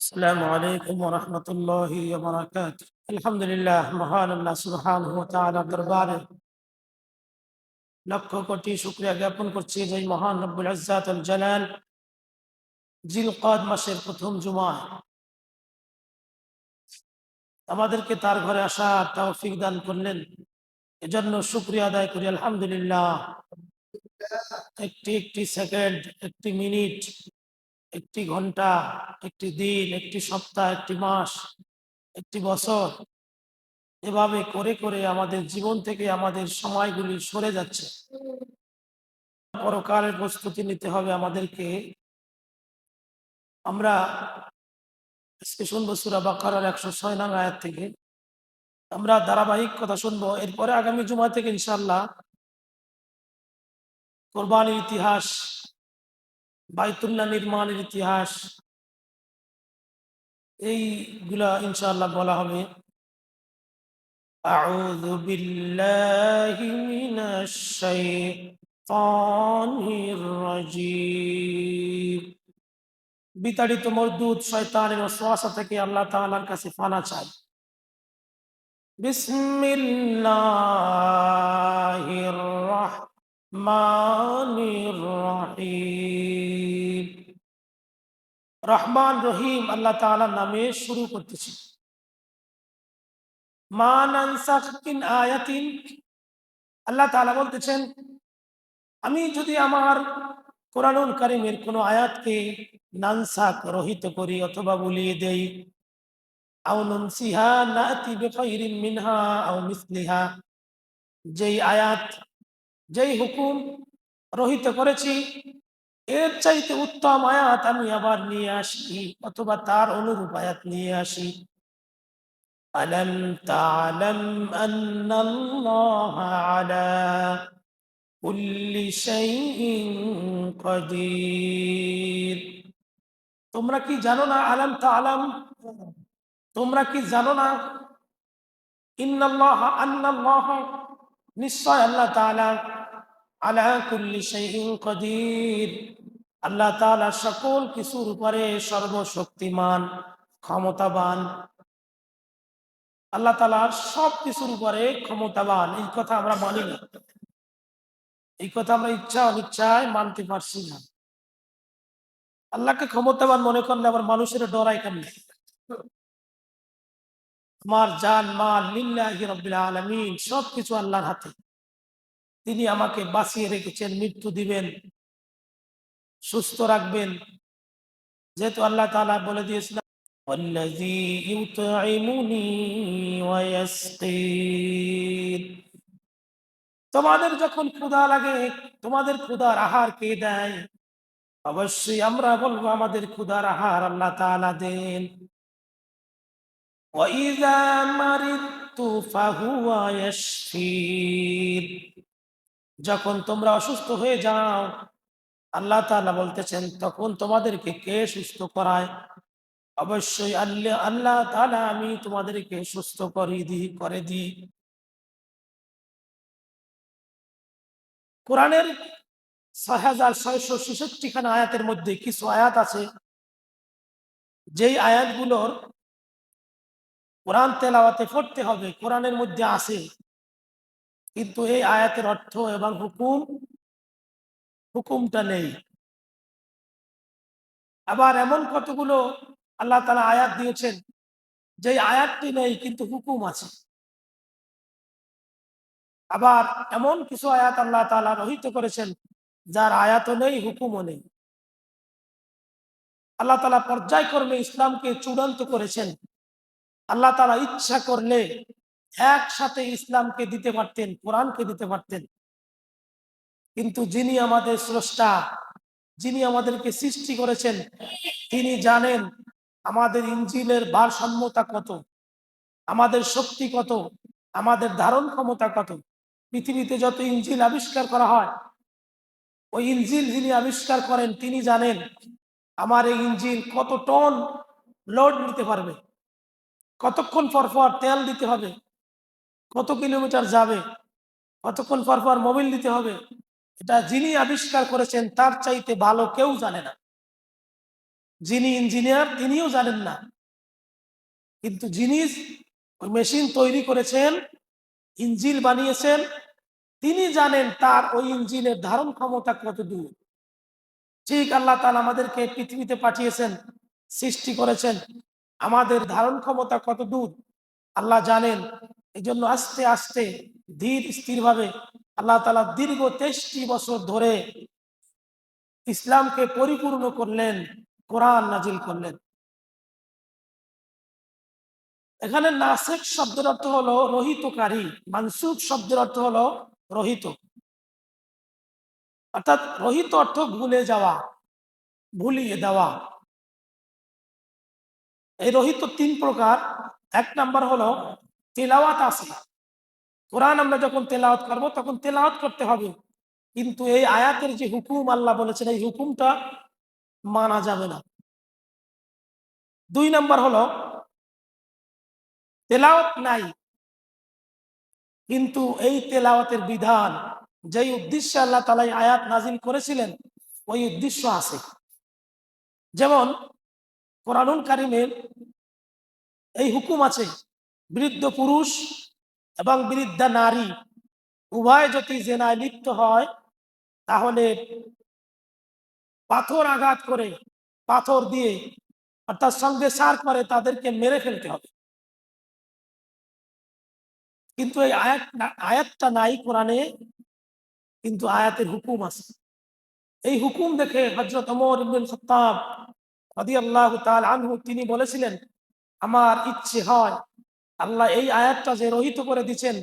আসসালামু আলাইকুম ওয়া রাহমাতুল্লাহি ওয়া বারাকাতুহু। আলহামদুলিল্লাহ, মহান আল্লাহ সুবহানাহু ওয়া তাআলার দরবারে লক্ষ কোটি শুকরিয়া জ্ঞাপন করছি যে মহান রব্বুল ইজ্জাত ওয়াল জালাল জিলকদ মাসের প্রথম জুমায় আমাদেরকে তার ঘরে আসার তৌফিক দান করলেন। এজন্য শুকরিয়া আদায় করি আলহামদুলিল্লাহ। একটি একটি সেকেন্ড, একটি মিনিট, একটি ঘন্টা, একটি দিন, একটি সপ্তাহ, একটি মাস, একটি বছর, এভাবে করে করে আমাদের জীবন থেকে আমাদের সময়গুলি সরে যাচ্ছে। পরকালের প্রস্তুতি নিতে হবে আমাদেরকে। আমরা আজকে শুনবো সূরা বাকারার 106 নং আয়াত থেকে। আমরা ধারাবাহিক কথা শুনবো। এরপরে আগামী জুমা থেকে ইনশাআল্লাহ কোরবানির ইতিহাস, বাইতুল্লাহ নির্মাণের ইতিহাস, এইগুলা ইনশাআল্লাহ বলা হবে। আউযু বিল্লাহি মিনাশ শাইতানির রাজীম। বিতাড়িত মরদুদ শয়তানের ওয়াসওয়াসা থেকে আল্লাহ তাআলার কাছে পানা চাই। বিসমিল্লাহির রহমানির রহিম। রহমান রহিম আল্লাহ তাআলার নামে শুরু করতেছি। মা নানসাখ মিন আয়াতিন, আল্লাহ তাআলা বলতেছেন, আমি যদি আমার কোরআনুল কারীমের কোনো আয়াতকে নানসাখ রহিত করি অথবা ভুলিয়ে দেই, আও নুনসিহা নাতি বিখাইরিন মিনহা আও মিসলিহা, যেই আয়াত, যেই হুকুম রহিত করেছি এর চাইতে উত্তম আয়াত আমি আবার নিয়ে আসি অথবা তার অনুরূপ আয়াত নিয়ে আসি। আলাম তা'লাম আন্নাল্লাহা আলা কুল্লি শাইইন কাদির। তোমরা কি জানো না? আলাম তা'লাম, তোমরা কি জানো না? আন্নাল্লাহা, নিশ্চয় আল্লাহ তাআলা, আলা কুল্লি শাইইন কাদির, আল্লাহ তাআলা সকল কিছুর উপরে সর্বশক্তিমান, ক্ষমতাবান। আল্লাহ তাআলা সব কিছুর উপরে ক্ষমতাবান। এই কথা আমরা মানি না, এই কথা আমরা ইচ্ছা অনিচ্ছায় মানতে পারছি না। আল্লাহকে ক্ষমতাবান মনে করলে আবার মানুষের ডরাই কেমনে? আমার জান মাল লিল্লাহি রাব্বিল আলামিন, সবকিছু আল্লাহর হাতে। তিনি আমাকে বাঁচিয়ে রেখেছেন, মৃত্যু দিবেন, সুস্থ রাখবেন। যেহেতু আল্লাহ তাআলা বলে দিয়েছিলেন, ওয়াল্লাযী ইউতঈমুনি ওয়া ইয়াসকিন, তোমাদের যখন ক্ষুধা লাগে, তোমাদের ক্ষুধার আহার কে দেয়? অবশ্যই আমরা বলবো আমাদের ক্ষুধার আহার আল্লাহ তাআলা দেন। ওয়া ইযা মারিদতু ফাহুয়া ইয়াশফিন, যখন তোমরা অসুস্থ হয়ে যাও, আল্লাহ তাআলা বলতেছেন তখন তোমাদেরকে কে সুস্থ করায়? অবশ্যই আল্লাহ তাআলা, আমি তোমাদেরকে সুস্থ করে দিই। কোরআনের ৬,৬৬৬ খানা আয়াতের মধ্যে কিছু আয়াত আছে যেই আয়াতগুলোর কোরআন তেলাওয়াতে পড়তে হবে, কোরআনের মধ্যে আছে, কিন্তু এই আয়াতের অর্থ এবং হুকুমটা নেই। আবার এমন কতগুলো আল্লাহ তাআলা আয়াত দিয়েছেন যেই আয়াতটি নেই কিন্তু হুকুম আছে। আবার এমন কিছু আয়াত আল্লাহ তাআলা রহিত করেছেন যার আয়াতও নেই, হুকুমও নেই। আল্লাহ তাআলা পর্যায়ক্রমে ইসলামকে চূড়ান্ত করেছেন। আল্লাহ তাআলা ইচ্ছা করলে একসাথে ইসলামকে দিতে পারতেন, কোরআনকে দিতে পারতেন, কিন্তু যিনি আমাদের স্রষ্টা, যিনি আমাদেরকে সৃষ্টি করেছেন, তিনি জানেন আমাদের ইনজিলের ভারসাম্যতা কত, আমাদের শক্তি কত, আমাদের ধারণ ক্ষমতা কত। পৃথিবীতে যত ইনজিল আবিষ্কার করা হয়, ওই ইনজিল যিনি আবিষ্কার করেন তিনি জানেন আমার এই ইনজিল কত টন লোড নিতে পারবে, কতক্ষণ পর পর তেল দিতে হবে, কত কিলোমিটার যাবে, কতক্ষণ পর পর মোবিল দিতে হবে। এটা যিনি আবিষ্কার করেছেন তার চাইতে ভালো কেউ জানে না। যিনি ইঞ্জিনিয়ার তিনিও জানেন না, কিন্তু যিনি ওই মেশিন তৈরি করেছেন, ইঞ্জিন বানিয়েছেন, তিনি জানেন তার ওই ইঞ্জিনের ধারণ ক্ষমতা কত দূর। ঠিক আল্লাহ তাআলা আমাদেরকে পৃথিবীতে পাঠিয়েছেন, সৃষ্টি করেছেন, আমাদের ধারণ ক্ষমতা কত দূর আল্লাহ জানেন। এই জন্য আস্তে আস্তে ধীর স্থির ভাবে আল্লাহ তাআলা দীর্ঘ 23টি বছর ধরে ইসলামকে পরিপূর্ণ করলেন, কোরআন নাজিল করলেন। এখানে নাসেখ শব্দের অর্থ হলো রহিতকারী, মানসুখ শব্দের অর্থ হলো রহিত। অর্থাৎ রহিত অর্থ ভুলে যাওয়া, ভুলিয়ে দেওয়া। এই রহিত 3 প্রকার। 1 নাম্বার হলো তেলাওয়াত আছে। কোরআন আমরা যখন তেলাওয়াত করব তখন তেলাওয়াত করতে হবে, কিন্তু এই আয়াতের যে হুকুম আল্লাহ বলেছেন এই হুকুমটা মানা যাবে না। 2 নাম্বার হলো তেলাওয়াত নাই, কিন্তু এই তেলাওয়াতের বিধান, যেই উদ্দেশ্যে আল্লাহ তাআলা আয়াত নাজিল করেছিলেন ওই উদ্দেশ্য আছে। যেমন কোরআনুল কারীমের এই হুকুম আছে, বৃদ্ধ পুরুষ এবং বৃদ্ধা নারী উভয় যদি জেনায় লিপ্ত হয় তাহলে পাথর আঘাত করে, পাথর দিয়ে অর্থাৎ সঙ্গে সার করে তাদেরকে মেরে ফেলতে হবে। কিন্তু এই আয়াতটা নাই কোরআনে, কিন্তু আয়াতের হুকুম আছে। এই হুকুম দেখে হযরত ওমর ইবনে খাত্তাব রাদিয়াল্লাহু তাআলা আনহু তিনি বলেছিলেন, আমার ইচ্ছে হয় আল্লাহ এই আয়াতটা যে রহিত করে দিচ্ছেন,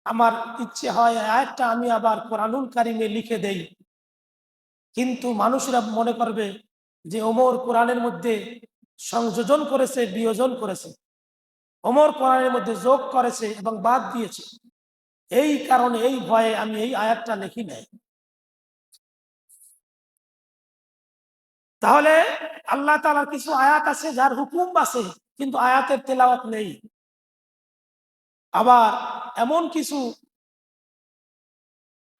আমার ইচ্ছে হয় এই আয়াতটা আমি আবার কোরআনুল কারীমে লিখে দেই। কিন্তু মানুষরা মনে করবে যে ওমর কোরআনের মধ্যে সংযোজন করেছে, বিয়োজন করেছে, ওমর কোরআনের মধ্যে যোগ করেছে এবং বাদ দিয়েছে। এই কারণে এই ভয়ে আমি এই আয়াতটা লিখি নাই। তাহলে আল্লাহ তাআলার কিছু আয়াত আছে যার হুকুম আছে কিন্তু আয়াতের তেলাওয়াত নেই। আবার এমন কিছু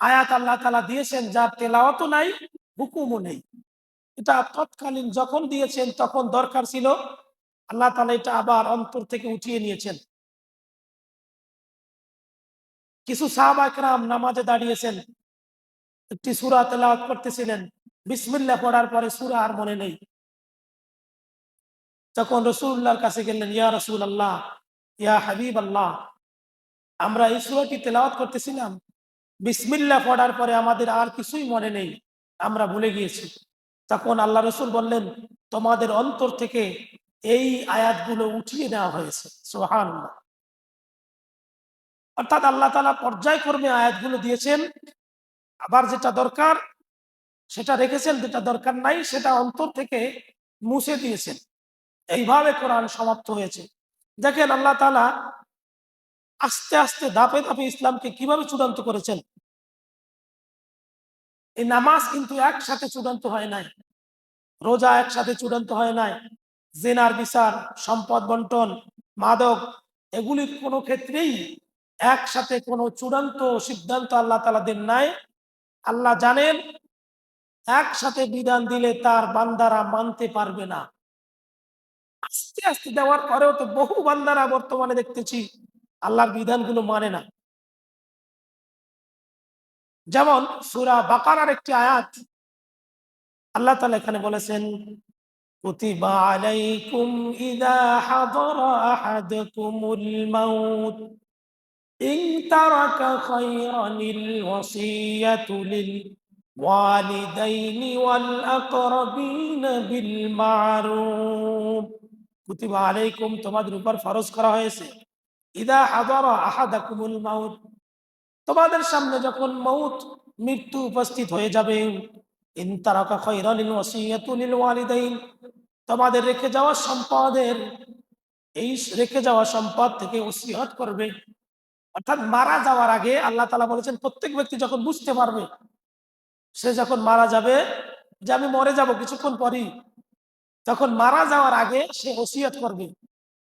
আয়াত আল্লাহ তাআলা দিয়েছেন যার তেলাওয়াতও নাই, হুকুমও নেই। এটা তৎকালীন যখন দিয়েছেন তখন দরকার ছিল, আল্লাহ তাআলা এটা আবার অন্তর থেকে উঠিয়ে নিয়েছেন। কিছু সাহাবা একরাম নামাজে দাঁড়িয়েছেন, একটি সূরা তেলাওয়াত করতেছিলেন, বিসমিল্লাহ পড়ার পরে সূরা আর মনে নেই। তখন রাসূলুল্লাহর কাছে গেলেন, ইয়া রাসূলুল্লাহ, ইয়া হাবিবাল্লাহ, আমরা এই সূরাটি তেলাওয়াত করতেছিলাম, বিসমিল্লাহ পড়ার পরে আমাদের আর কিছুই মনে নেই, আমরা ভুলে গিয়েছি। তখন আল্লাহ রাসূল বললেন, তোমাদের অন্তর থেকে এই আয়াতগুলো উঠিয়ে নেওয়া হয়েছে। সুবহানাল্লাহ। অর্থাৎ আল্লাহ তাআলা পর্যায়ক্রমে আয়াতগুলো দিয়েছেন, আবার যেটা দরকার সেটা রেখেছেন, যেটা দরকার নাই সেটা অন্তর থেকে মুছে দিয়েছেন। এইভাবে কোরআন সমাপ্ত হয়েছে। দেখেন আল্লাহ তাআলা আস্তে আস্তে ধাপে ধাপে ইসলামকে কিভাবে চূড়ান্ত করেছেন। এই নামাজ কিন্তু একসাথে চূড়ান্ত হয় নাই, রোজা একসাথে চূড়ান্ত হয় নাই, জিনার বিচার, সম্পদ বন্টন, মাদক, এগুলি কোনো ক্ষেত্রেই একসাথে কোনো চূড়ান্ত সিদ্ধান্ত আল্লাহ তাআলা দেন নাই। আল্লাহ জানেন একসাথে বিধান দিলে তার বান্দারা মানতে পারবে না। আস্তে আস্তে দেওয়ার পরেও তো বহু বান্দারা বর্তমানে দেখতেছি আল্লাহর বিধানগুলো মানে না। যেমন সূরা বাকারার একটি আয়াত আল্লাহ তাআলা এখানে বলেছেন, কুতিবা আলাইকুম ইযা হাদারা আহাদাকুমুল মাউত ইন তারাকা খায়রানিল ওয়াসিয়াতু লিল ওয়ালিদাইনি ওয়াল আকরাবিনা বিল মা'রুফ। কুতিবা আলাইকুম, তোমাদের উপর ফরজ করা হয়েছে, ইযা হাদারা আহাদাকুমুল মাউত, তোমাদের সামনে যখন মউত, মৃত্যু উপস্থিত হয়ে যাবে, ইন তারাকা খায়রানিল ওয়াসিয়াতু লিল ওয়ালিদাইন, তোমাদের রেখে যাওয়া সম্পদের, এই রেখে যাওয়া সম্পদ থেকে ওসিয়ত করবে। অর্থাৎ মারা যাওয়ার আগে আল্লাহ তাআলা বলেছেন প্রত্যেক ব্যক্তি যখন বুঝতে পারবে, সে যখন মারা যাবে যে আমি মরে যাব কিছুক্ষণ পরেই, তখন মারা যাওয়ার আগে সে ওসিয়ত করবে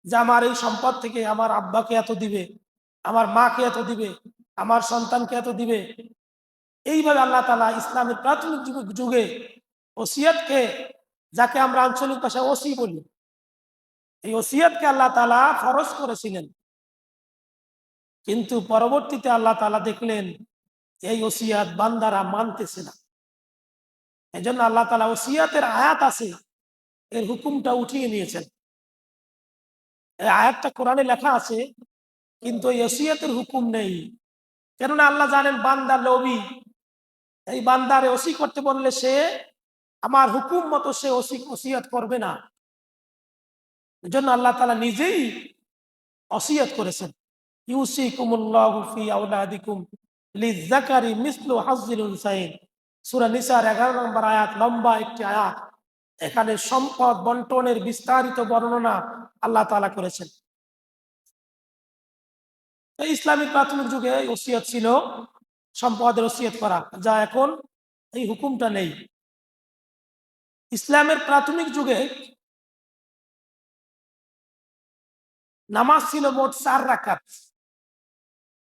যে আমার এই সম্পদ থেকে আমার আব্বাকে এত দিবে, আমার মাকে এত দিবে, আমার সন্তানকে এত দিবে। এইভাবে আল্লাহ তাআলা ইসলামের প্রাথমিক যুগে ওসিয়তকে যাকে আমরা আঞ্চলিক ভাষায় ওসি বলি। এই ওসিয়তকে আল্লাহ তাআলা ফরজ করেছিলেন, কিন্তু পরবর্তীতে আল্লাহ তাআলা দেখলেন এই ওসিয়াত বান্দারা মানতেছে না। এই জন্য আল্লাহ তাআলা ওসিয়াতের আয়াত আছে, এর হুকুমটা উঠিয়ে নিয়েছেন। এই আয়াতটা কোরআনে লেখা আছে, কিন্তু এই ওসিয়াতের হুকুম নেই। কেননা আল্লাহ জানেন বান্দা লোভী, এই বান্দারে ওসি করতে বললে সে আমার হুকুম মতো সে ওসিয়ত করবে না। এই জন্য আল্লাহ তাআলা নিজেই ওসিয়ত করেছেন, ইউসিকুমুল্লাহু ফি আওলাদিকুম লিযাকারি মিসলু হাজ্জিল উনসায়াইন। সূরা নিসার 11 নম্বর আয়াত, লম্বা একটি আয়াত। এখানে সম্পদ বন্টনের বিস্তারিত বর্ণনা আল্লাহ তাআলা করেছেন। এই ইসলামিক প্রাথমিক যুগে ওসিয়ত ছিল সম্পদের ওসিয়ত করা, যা এখন এই হুকুমটা নেই। ইসলামের প্রাথমিক যুগে নামাজ ছিল মোট 4 রাকাত।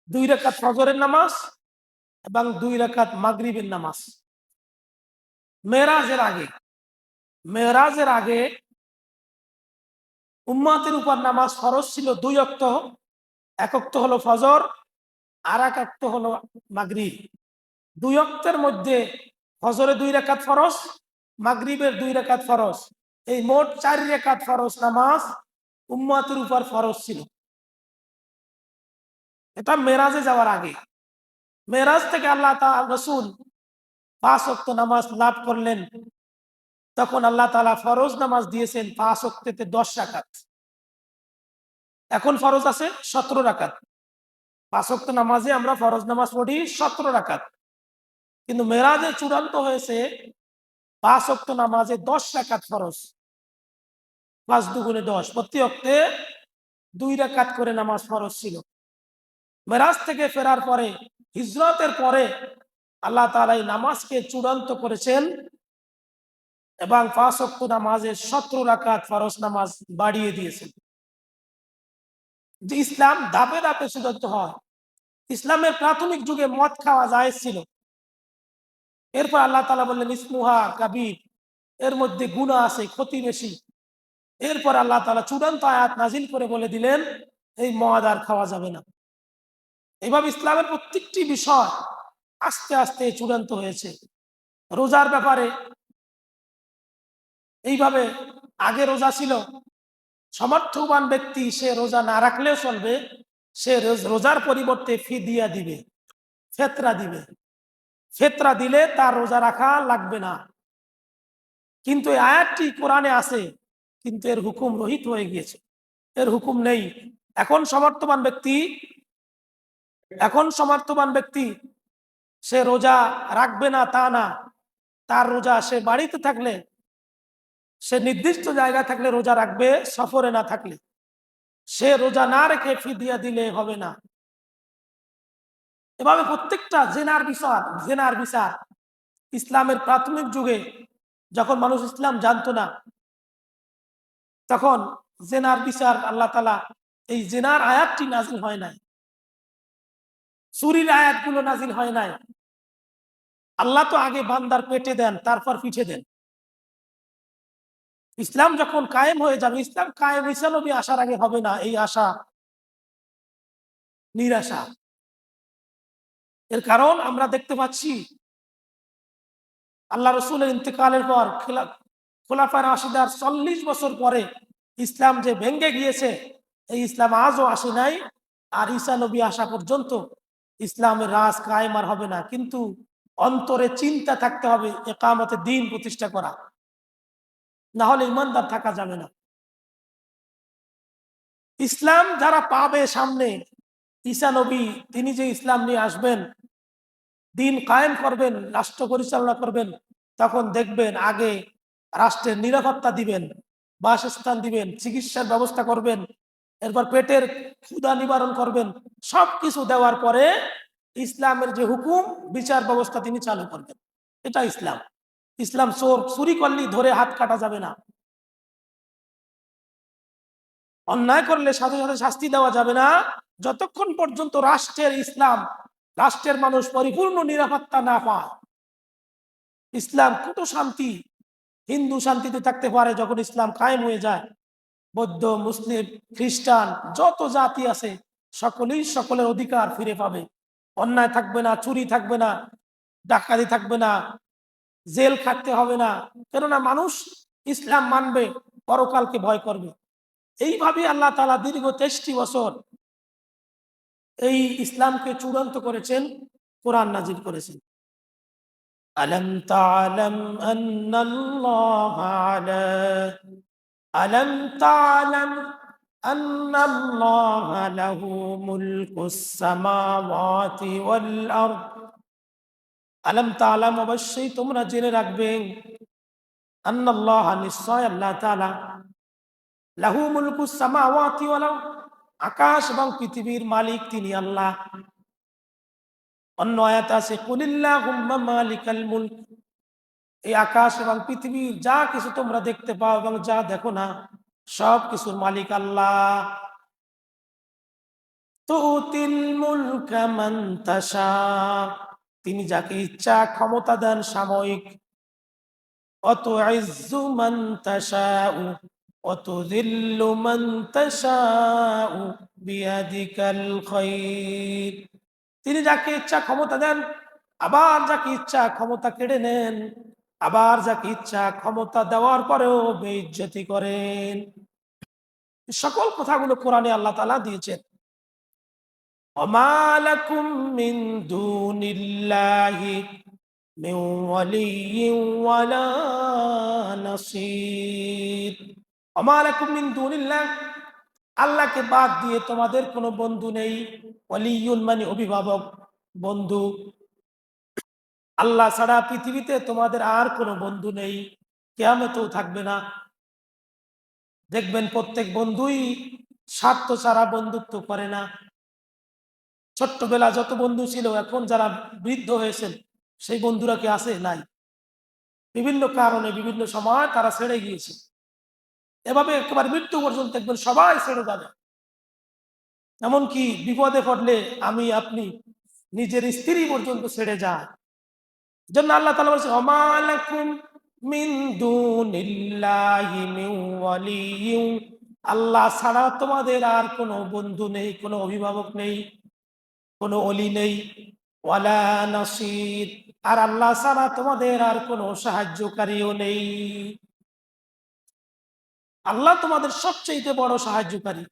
2 রাকাত ফজরের নামাজ এবং 2 রাকাত মাগরিবের নামাজ। মেরাজের আগে মেরাজের আগে উম্মতের উপর নামাজ ফরজ ছিল 2 ওয়াক্ত। এক ওয়াক্ত হলো ফজর, আর এক ওয়াক্ত হলো মাগরিব। 2 ওয়াক্তের মধ্যে ফজরে 2 রাকাত ফরজ, মাগরিবের 2 রাকাত ফরজ। এই মোট 4 রাকাত ফরজ নামাজ উম্মতের উপর ফরজ ছিল। এটা মেরাজে যাওয়ার আগে। মেরাজ থেকে আল্লাহ তাআলা রাসূল 5 ওয়াক্ত নামাজ লাভ করলেন, তখন আল্লাহ তাআলা ফরজ নামাজ দিয়েছেন 5 ওয়াক্তেতে 10 রাকাত। এখন ফরজ আছে 17 রাকাত। 5 ওয়াক্ত নামাজে আমরা ফরজ নামাজ পড়ি 17 রাকাত, কিন্তু মেরাজে চূড়ান্ত হয়েছে 5 ওয়াক্ত নামাজে 10 রাকাত ফরজ। 5 দুগুণে 10, প্রতি ওয়াক্তে 2 রাকাত করে নামাজ ফরজ ছিল। মেরাজ থেকে ফেরার পরে, হিজরতের পরে আল্লাহ তাআলা এই নামাজকে চূড়ান্ত করেছেন এবং 5 ওয়াক্ত নামাজে 17 রাকাত ফরজ নামাজ বাড়িয়ে দিয়েছেন। যে ইসলাম ধাপে ধাপে চূড়ান্ত হয়। ইসলামের প্রাথমিক যুগে মদ খাওয়া জায়েজ ছিল। এরপর আল্লাহ তাআলা বললেন ইসমুহা কাবীর, এর মধ্যে গুনাহ আছে, ক্ষতি বেশি। এরপর আল্লাহ তাআলা চূড়ান্ত আয়াত নাজিল করে বলে দিলেন এই মদ আর খাওয়া যাবে না। এইভাবে ইসলামের প্রত্যেকটি বিষয় আস্তে আস্তে চূড়ান্ত হয়েছে। রোজার ব্যাপারে এইভাবে, আগে রোজা ছিল সমর্থবান ব্যক্তি সে রোজা না রাখলেও চলবে, সে রোজার পরিবর্তে ফিদিয়া দিবে, ফেতরা দিবে। ফেতরা দিলে তার রোজা রাখা লাগবে না। কিন্তু এই আয়াতটি কোরআনে আছে, কিন্তু এর হুকুম রহিত হয়ে গিয়েছে, এর হুকুম নেই। এখন সমর্থবান ব্যক্তি সে রোজা রাখবে না তা না, তার রোজা সে বাড়িতে থাকলে, সে নির্দিষ্ট জায়গায় থাকলে রোজা রাখবে, সফরে না থাকলে সে রোজা না রেখে ফিদিয়া দিলে হবে না। এভাবে প্রত্যেকটা জেনার বিচার ইসলামের প্রাথমিক যুগে, যখন মানুষ ইসলাম জানতো না, তখন জেনার বিচার আল্লাহ তাআলা এই জেনার আয়াতটি নাজিল হয় নাই, চুরির আয়াতগুলো নাজিল হয় নাই। আল্লাহ তো আগে বান্দার পেটে দেন, তারপর পিঠে দেন। ইসলাম যখন কায়েম হয়ে যাবে, ইসলাম কায়েম ঈসা নবী আসার আগে হবে না, এই আশা নিরাশা। এর কারণ আমরা দেখতে পাচ্ছি আল্লাহ রসুলের ইন্তেকালের পর খোলাফায়ে রাশিদার 40 বছর পরে ইসলাম যে ভেঙ্গে গিয়েছে, এই ইসলাম আজও আসে নাই। আর ঈসা নবী আসা পর্যন্ত ইসলামের রাজ কায়েম আর হবে না। কিন্তু অন্তরে চিন্তা থাকতে হবে ইকামতে দ্বীন প্রতিষ্ঠা করা, না হলে ইমানদার থাকা যাবে না। ইসলাম যারা পাবে সামনে, ঈসা নবী তিনি যে ইসলাম নিয়ে আসবেন, দিন কায়েম করবেন, রাষ্ট্র পরিচালনা করবেন, তখন দেখবেন আগে রাষ্ট্রের নিরাপত্তা দিবেন, বাসস্থান দিবেন, চিকিৎসার ব্যবস্থা করবেন, এরপর পেটের ক্ষুধা নিবারণ করবেন। সবকিছু দেওয়ার পরে ইসলামের যে হুকুম, বিচার ব্যবস্থা তিনি চালু করবেন। এটা ইসলাম। ইসলাম চুরি করলেই ধরে হাত কাটা যাবে না, অন্যায় করলে সাথে সাথে শাস্তি দেওয়া যাবে না, যতক্ষণ পর্যন্ত রাষ্ট্রের মানুষ পরিপূর্ণ নিরাপত্তা না পায়। ইসলাম কত শান্তি, হিন্দু শান্তিতে থাকতে পারে যখন ইসলাম কায়েম হয়ে যায়। বৌদ্ধ, মুসলিম, খ্রিস্টান যত জাতি আছে সকলেই সকলের অধিকার ফিরে পাবে। অন্যায় থাকবে না, চুরি থাকবে না, ডাকাতি থাকবে না, জেল খাটতে হবে না। কেননা মানুষ ইসলাম মানবে, পরকালকে ভয় করবে। এইভাবে আল্লাহ তাআলা দীর্ঘ 23 বছর এই ইসলামকে চূড়ান্ত করেছেন, কোরআন নাজিল করেছেন। আলম তা'লাম আন্নাল্লাহ আলা আলম তা'লাম আন্নাল্লাহ লাহু মুলকুস সামাওয়াতি ওয়াল আরদ। আলম তা'লাম, অবশ্যই তোমরা জেনে রাখবে, আন্নাল্লাহ, নিশ্চয় আল্লাহ তাআলা, লাহু মুলকুস সামাওয়াতি ওয়াল আরদ, আকাশ এবং পৃথিবীর মালিক তিনি আল্লাহ। অন্য আয়াত আছে কুলিল্লাহুম্মা মালিকাল মুলক, এই আকাশ এবং পৃথিবীর যা কিছু তোমরা দেখতে পাও এবং যা দেখো না সব কিছুর মালিক আল্লাহ। তুতিল মুলকা মান তাশা, তিনি যাকে ইচ্ছা ক্ষমতা দেন সাময়িক। অতুইজ্জু মান তাশাউ ওয়াতুযিল্লু মান তাশাউ বিয়াদিকাল খায়র, তিনি যাকে ইচ্ছা ক্ষমতা দেন, আবার যাকে ইচ্ছা ক্ষমতা কেড়ে নেন, আবার যাকে ইচ্ছা ক্ষমতা দেওয়ার পরেও বেইজ্জতি করেন। সকল কথাগুলো কোরআনে আল্লাহ তাআলা দিয়েছেন। ওমা লাকুম মিন দুনিল্লাহি মিন ওয়ালিয়্যিন ওয়ালা নাসীর। ওমা লাকুম মিন দুনিল্লাহ, আল্লাহকে বাদ দিয়ে তোমাদের কোনো বন্ধু নেই। ওয়ালিয়্যুন মানে অভিভাবক, বন্ধু। আল্লাহ ছাড়া পৃথিবীতে তোমাদের আর কোনো বন্ধু নেই, কিয়ামতেও থাকবে না। দেখবেন প্রত্যেক বন্ধুই স্বার্থ ছাড়া বন্ধুত্ব করে না। ছোট্টবেলা যত বন্ধু ছিল, এখন যারা বৃদ্ধ হয়েছেন সেই বন্ধুরা কি আছে? নাই। বিভিন্ন কারণে বিভিন্ন সময় তারা ছেড়ে গিয়েছে। এভাবে একেবারে মৃত্যু পর্যন্ত দেখবেন সবাই ছেড়ে যাবে। এমনকি বিপদে পড়লে আমি আপনি নিজের স্ত্রী পর্যন্ত ছেড়ে যায়। জন্য আল্লাহ তাআলা বলেছেন ওমা লাকুম মিন দুনিল্লাহি মিন ওয়ালিয়্যিন, আল্লাহ ছাড়া তোমাদের আর কোনো বন্ধু নেই, কোনো অভিভাবক নেই, কোনো ওলি নেই। ওয়ালা নাসির, আর আল্লাহ ছাড়া তোমাদের আর কোনো সাহায্যকারীও নেই। আল্লাহ তোমাদের সবচেয়ে বড় সাহায্যকারী।